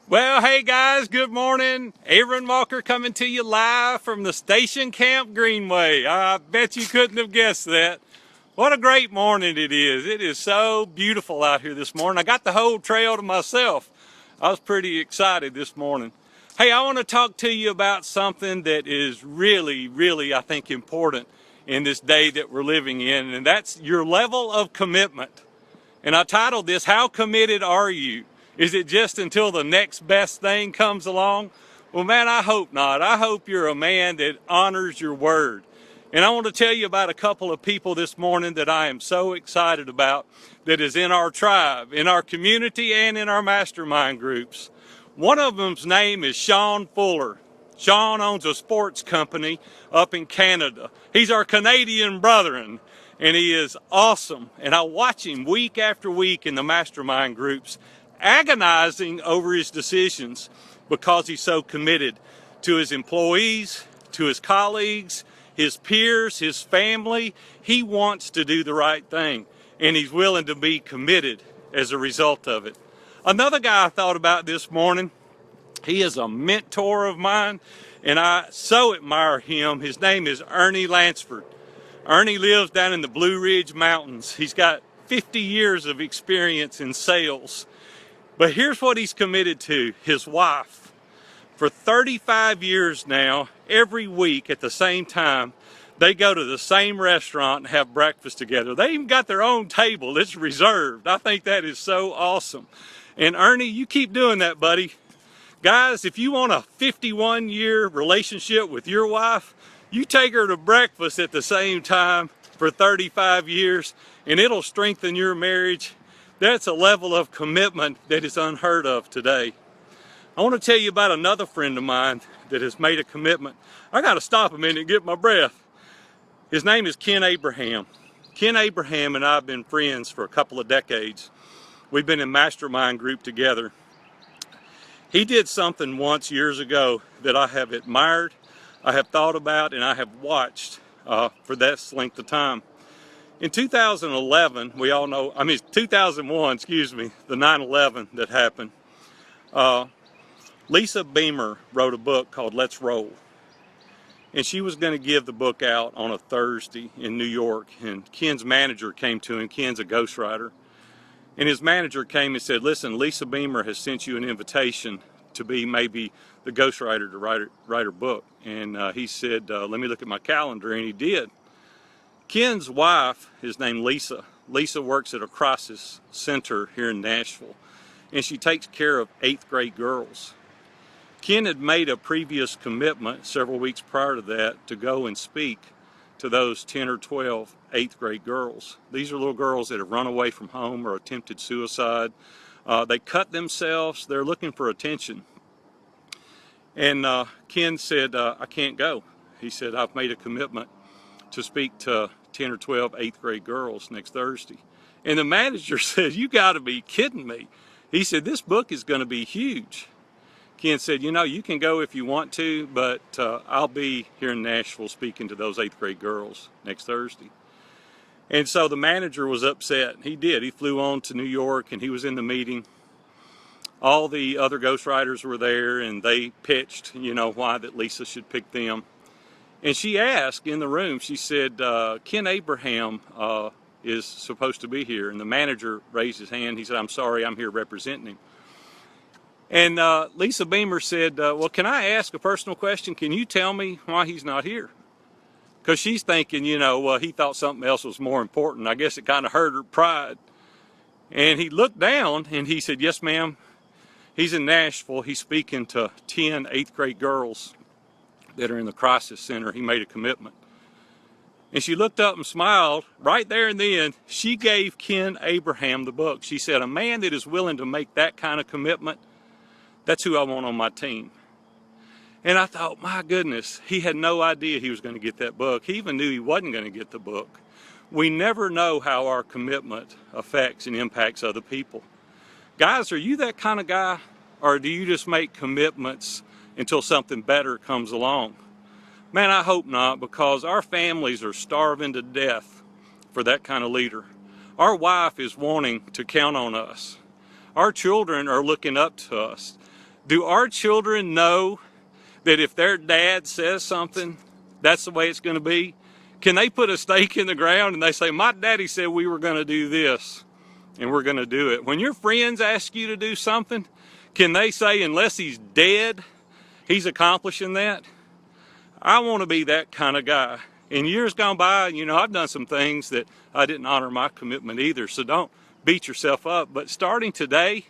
Well, hey guys, good morning. Aaron Walker coming to you live from the station camp Greenway. I bet you couldn't have guessed that. What a great morning it is. It is so beautiful out here this morning. I got the whole trail to myself. I was pretty excited this morning. Hey, I want to talk to you about something that is really, I think, important in this day that we're living in, and that's your level of commitment. And I titled this, How Committed Are You? Is it just until the next best thing comes along? Well, man, I hope not. I hope you're a man that honors your word. And I want to tell you about a couple of people this morning that I am so excited about that is in our tribe, in our community, and in our mastermind groups. One of them's name is Sean Fuller. Sean owns a sports company up in Canada. He's our Canadian brethren, and he is awesome. And I watch him week after week in the mastermind groups, agonizing over his decisions because he's so committed to his employees, to his colleagues, his peers, his family. He wants to do the right thing, and he's willing to be committed as a result of it. Another guy I thought about this morning, he is a mentor of mine, and I so admire him. His name is Ernie Lansford. Ernie lives down in the Blue Ridge Mountains. He's got 50 years of experience in sales. But here's what he's committed to, his wife. For 35 years now, every week at the same time, they go to the same restaurant and have breakfast together. They even got their own table. It's reserved. I think that is so awesome. And Ernie, you keep doing that, buddy. Guys, if you want a 51-year relationship with your wife, you take her to breakfast at the same time for 35 years, and it'll strengthen your marriage. That's a level of commitment that is unheard of today. I want to tell you about another friend of mine that has made a commitment. I got to stop a minute and get my breath. His name is Ken Abraham. Ken Abraham and I have been friends for a couple of decades. We've been in mastermind group together. He did something once years ago that I have admired, I have thought about, and I have watched for that length of time. In 2011, we all know, 2001, excuse me, the 9/11 that happened, Lisa Beamer wrote a book called Let's Roll. And she was going to give the book out on a Thursday in New York. And Ken's manager came to him. Ken's a ghostwriter. And his manager came and said, listen, Lisa Beamer has sent you an invitation to be maybe the ghostwriter to write her book. And he said, let me look at my calendar. And he did. Ken's wife is named Lisa. Lisa works at a crisis center here in Nashville, and she takes care of 8th grade girls. Ken had made a previous commitment several weeks prior to that to go and speak to those 10 or 12 8th grade girls. These are little girls that have run away from home or attempted suicide. They cut themselves. They're looking for attention. And Ken said, I can't go. He said, I've made a commitment to speak to 10 or 12 8th grade girls next Thursday. And the manager said, you got to be kidding me. He said, this book is going to be huge. Ken said, you know, you can go if you want to, but I'll be here in Nashville speaking to those 8th grade girls next Thursday. And so the manager was upset. He did. He flew on to New York, and he was in the meeting. All the other ghostwriters were there, and they pitched, you know, why that Lisa should pick them. And she asked in the room, she said, Ken Abraham is supposed to be here. And the manager raised his hand. He said, I'm sorry, I'm here representing him. And Lisa Beamer said, well, can I ask a personal question? Can you tell me why he's not here? Because she's thinking, you know, well, he thought something else was more important. I guess it kind of hurt her pride. And he looked down and he said, yes, ma'am. He's in Nashville. He's speaking to 10 8th grade girls that are in the crisis center. He made a commitment. And she looked up and smiled. Right there and then, she gave Ken Abraham the book. She said, a man that is willing to make that kind of commitment, that's who I want on my team. And I thought, my goodness, he had no idea he was going to get that book. He even knew he wasn't going to get the book. We never know how our commitment affects and impacts other people. Guys, are you that kind of guy? Or do you just make commitments until something better comes along? Man, I hope not, because our families are starving to death for that kind of leader. Our wife is wanting to count on us. Our children are looking up to us. Do our children know that if their dad says something, that's the way it's going to be? Can they put a stake in the ground and they say, my daddy said we were going to do this, and we're going to do it? When your friends ask you to do something, can they say, unless he's dead, he's accomplishing that? I want to be that kind of guy. In years gone by, you know, I've done some things that I didn't honor my commitment either, so don't beat yourself up. But starting today,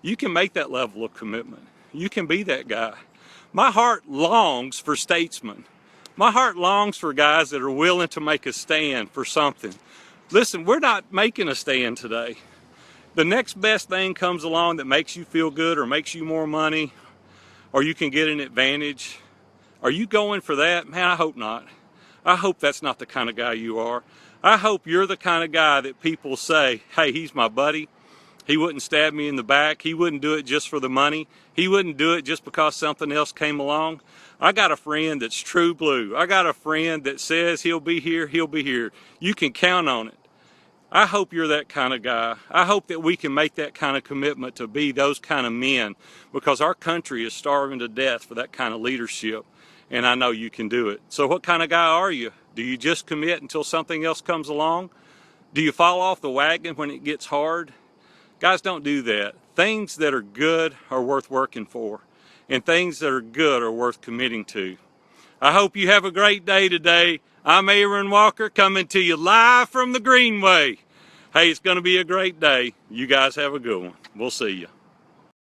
you can make that level of commitment. You can be that guy. My heart longs for statesmen. My heart longs for guys that are willing to make a stand for something. Listen, we're not making a stand today. The next best thing comes along that makes you feel good or makes you more money, or you can get an advantage. Are you going for that? Man, I hope not. I hope that's not the kind of guy you are. I hope you're the kind of guy that people say, hey, he's my buddy. He wouldn't stab me in the back. He wouldn't do it just for the money. He wouldn't do it just because something else came along. I got a friend that's true blue. I got a friend that says he'll be here, he'll be here. You can count on it. I hope you're that kind of guy. I hope that we can make that kind of commitment to be those kind of men, because our country is starving to death for that kind of leadership, and I know you can do it. So what kind of guy are you? Do you just commit until something else comes along? Do you fall off the wagon when it gets hard? Guys, don't do that. Things that are good are worth working for, and things that are good are worth committing to. I hope you have a great day today. I'm Aaron Walker, coming to you live from the Greenway. Hey, it's going to be a great day. You guys have a good one. We'll see you.